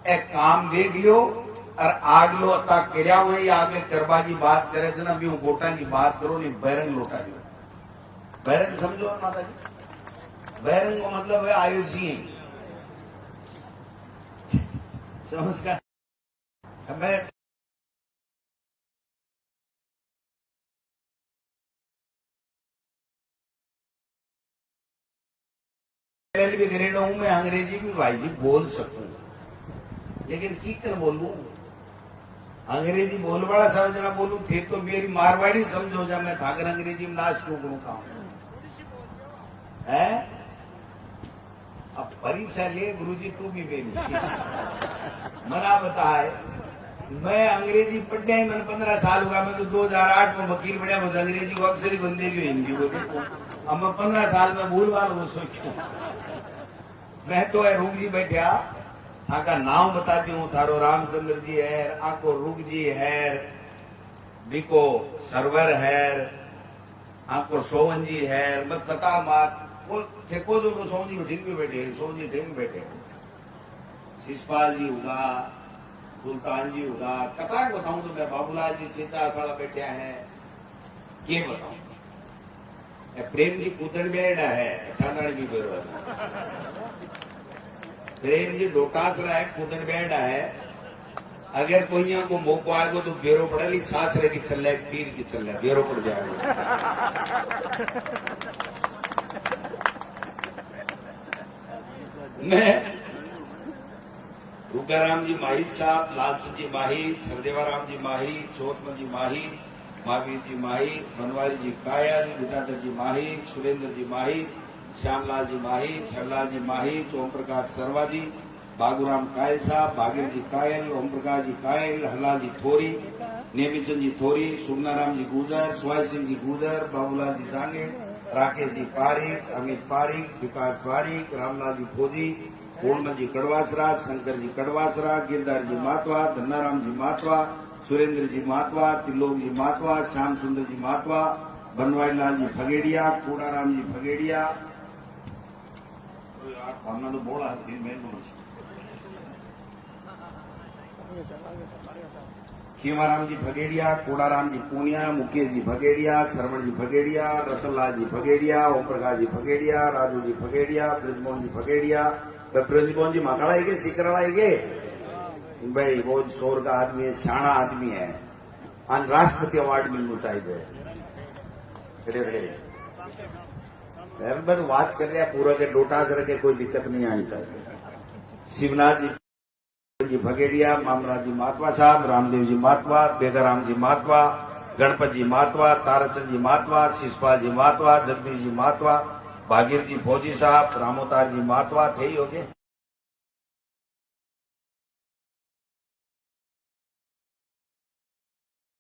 ए काम देख लियो और आग लो अता कर्या हुए या आगे करवा की बात करे जना भी गोटा की बात करो नहीं, बैरंग लोटा दियो। बैरंग समझो माता जी, बैरंग का मतलब है आयुषी, समझ का मैं भी ग्रेड हूं, मैं अंग्रेजी भी भाई जी बोल सकूं, लेकिन की कर बोलूं, अंग्रेजी बोल बड़ा समझना बोलूं थे तो मेरी मारवाड़ी समझो जा, मैं थाकर अंग्रेजी में लाश क्यों करूं काम है। अब परीक्षा ले गुरुजी तू भी मेरी मना बताए, मैं अंग्रेजी पढ़ने ही मैंने 15 साल हुआ, मैं तो 2008 में वकील बढ़िया, मुझे अंग्रेजी को अक्सर ही बंदे की हिंदी को देखो, अब मैं 15 साल में भूल भाल वो सोचू। मैं तो है रूप जी बैठा, आका नाम बताती हूँ, थारो रामचंद्र जी है, आको रुग जी है, बिको सरवर है, आको सोवन जी है, मैं कथा बात वो ठेको जो सोवन जी ठीक भी बैठे, सोवन जी ठीक भी बैठे, शिषपाल जी होगा, सुल्तान जी होगा, कथा बताऊं तो मैं बाबूलाल जी 6-4 साल बैठे हैं, ये बताऊं प्रेम जी कूदड़ बेड़ा है, ठादाड़ भी बेरो प्रेम जी डोटासरा है, कूदड़ बेड़ा है। अगर कोई यहाँ को मौको आएगा तो बेरो पड़ा ली, सासरे की चल रहा है, पीर की चल रहा है, बेरो पड़ जाएगा। मैं रूकाराम जी माहित साहब, लालचंद जी माहित, हरदेवाराम जी माहित, चौथमल जी माहित, महावीर जी माहित, बनवारी जी कायल, विद्याधर जी माहित, सुरेंद्र जी माहित, श्यामलाल जी माहित, हरलाल जी माहित, ओम प्रकाश सरवा जी, बागूराम कायल साहब, भागीर जी कायल, ओम प्रकाश जी कायल, हरलाल जी थोरी, नेमीचंद जी थोरी, सुमनाराम जी गुजर, स्वाई सिंह जी गुजर, बाबूलाल जी जांगेड़, राकेश जी पारिक, अमित पारिक, विकास पारिक, रामलाल जी फौजी, पूर्णमल जी कड़वासरा, शंकर जी कड़वासरा, गिरधार जी मातवा, धन्नाराम जी मातवा, सुरेंद्र जी मातवा, त्रिलोक जी मातवा, श्याम सुंदर जी मातवा, बनवारी लाल जी फगेड़िया, कूड़ाराम जी फगेड़िया। तो यार हमने तो बोला है मैं खीमाराम जी फगेड़िया, कोड़ाराम जी पूनिया, मुकेश जी फगेड़िया, सरवण जी फगेड़िया, रतनलाल जी फगेड़िया, ओम प्रकाश जी फगेड़िया, राजू जी फगेड़िया, ब्रजमोहन जी फगेड़िया। ब्रजमोहन जी मकड़ा है सिकरड़ा है भाई, वो शोर का आदमी है, शाना आदमी है, और राष्ट्रपति अवार्ड मिलना चाहिए। बस वाच कर रहे पूरा के डोटास रखे, कोई दिक्कत नहीं आनी चाहिए। शिवनाथ जी भगेड़िया, मामराज जी मातवा साहब, रामदेव जी मातवा, बेगाराम जी मातवा, गणपत जी मातवा, ताराचंद जी मातवा, शिषपाल जी मातवा, जगदीश जी मातवा, भागीर जी फौजी साहब, रामोतार जी मातवा थे ही हो गए।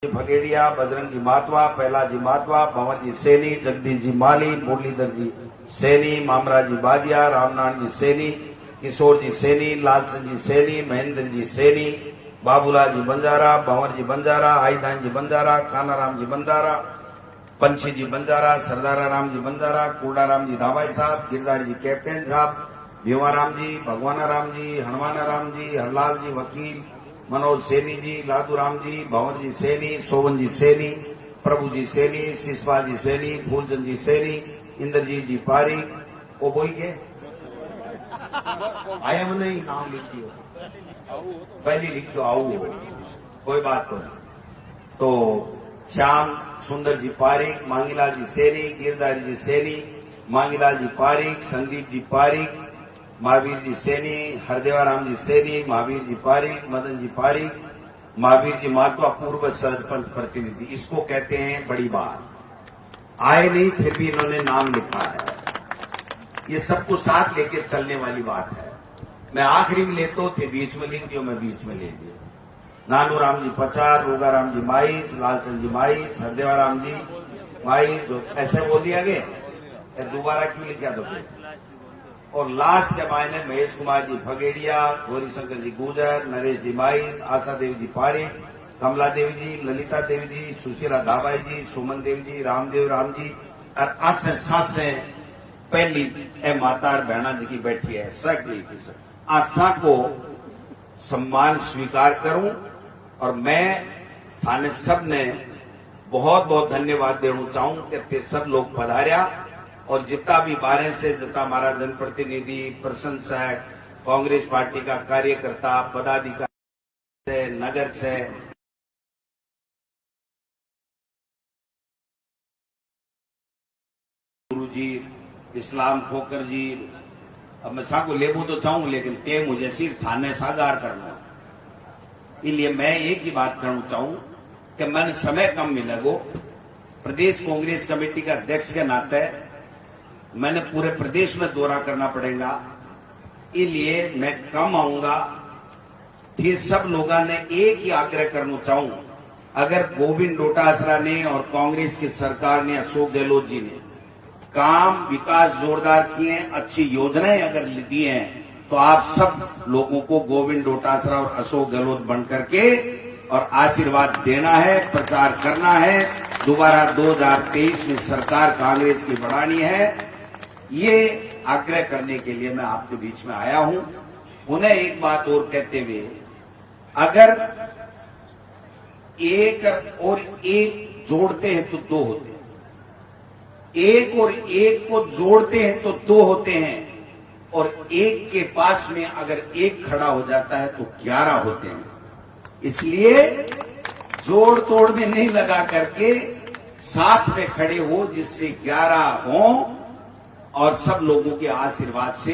भगेड़िया, बजरंग जी मातवा, पहला जी मातवा, भंवर जी सैनी, जगदीश जी माली, मुरलीधर जी सैनी, मामराज जी बाजिया, रामनारायण जी सैनी, किशोर जी सैनी, लालचंद जी सैनी, महेंद्र जी सैनी, बाबूलाल जी बंजारा, भंवर जी बंजारा, आईदान जी बंजारा, कानाराम जी बंजारा, पंछी जी बंजारा, सरदारा राम जी बंजारा, कूड़ाराम जी धाबाई साहब, गिरधारी जी कैप्टन साहब, भीवाराम जी, भगवाना राम जी, हनुमाना राम जी, हरलाल जी वकील, मनोज सैनी जी, लादूराम जी, भंवर जी सैनी, सोवन जी सैनी, प्रभु जी सैनी, शिषपाल जी सैनी, फूलचंद जी सैनी, इंद्रजीत जी पारी। वो बोई के आया में नहीं नाम लिख दियो, पहले लिखो आओ, कोई बात नहीं। तो श्याम सुंदर जी पारिक, मांगीलाल जी सैनी, गिरधारी जी सैनी, मांगीलाल जी पारिक, संदीप जी पारिक, महावीर जी सैनी, हरदेवाराम जी सैनी, महावीर जी पारिक, मदन जी पारिक, महावीर जी मातवा, पूर्व सरपंच प्रतिनिधि। इसको कहते हैं बड़ी बात। आए नहीं फिर भी इन्होंने नाम लिखा है, ये सबको साथ लेके चलने वाली बात है। मैं आखिरी में लेता थे, बीच में लिख दियो, मैं बीच में ले लिया। नानू राम जी पचार, रोगाराम जी माइट, लालचंद जी माइट, हरदेवाराम जी माइट, जो ऐसे बोल दिया गया, दोबारा क्यों लिखा दो। और लास्ट के मायने महेश कुमार जी फगेड़िया, गौरी शंकर जी गुजर, नरेश जी माइट, आशा देवी जी पारिक, कमला देवी जी, ललिता देवी जी, सुशीला दाबाई जी, सुमन देवी जी, रामदेव राम जी, और आसे सासे पहली मातार बहना जी की बैठी है सकली की आशा को सम्मान स्वीकार करूं। और मैं थाने सब ने बहुत बहुत धन्यवाद देना चाहूं कि ते सब लोग पधार्या, और जितना भी बारे से जितना हमारा जनप्रतिनिधि, प्रशंसक, कांग्रेस पार्टी का कार्यकर्ता, पदाधिकारी से, नगर से, गुरु जी, इस्लाम खोकर जी, अब मैं साको लेबू तो चाहूं, लेकिन ते मुझे सिर्फ थाने सागार करना, इसलिए मैं एक ही बात करना चाहूं कि मैंने समय कम मिलेगो। प्रदेश कांग्रेस कमेटी का अध्यक्ष के नाते मैंने पूरे प्रदेश में दौरा करना पड़ेगा, इसलिए मैं कम आऊंगा। फिर सब लोगों ने एक ही आग्रह करना चाहूं, अगर गोविंद डोटासरा ने और कांग्रेस की सरकार ने, अशोक गहलोत जी ने काम विकास जोरदार किए, अच्छी योजनाएं अगर दी हैं, तो आप सब लोगों को गोविंद डोटासरा और अशोक गहलोत बन करके और आशीर्वाद देना है, प्रचार करना है। दोबारा 2023 में सरकार कांग्रेस की बढ़ानी है, ये आग्रह करने के लिए मैं आपके बीच में आया हूं। उन्हें एक बात और कहते हुए, अगर एक और एक जोड़ते हैं तो दो होते हैं, एक और एक को जोड़ते हैं तो दो होते हैं, और एक के पास में अगर एक खड़ा हो जाता है तो 11 होते हैं। इसलिए जोड़ तोड़ में नहीं लगा करके साथ में खड़े हो, जिससे 11 हों और सब लोगों के आशीर्वाद से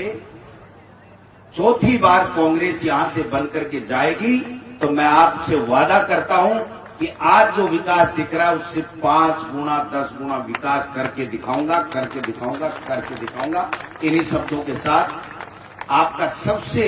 चौथी बार कांग्रेस यहां से बन करके जाएगी तो मैं आपसे वादा करता हूं कि आज जो विकास दिख रहा है उससे 5 गुना 10 गुना विकास करके दिखाऊंगा, करके दिखाऊंगा, करके दिखाऊंगा। इन्हीं शब्दों के साथ आपका सबसे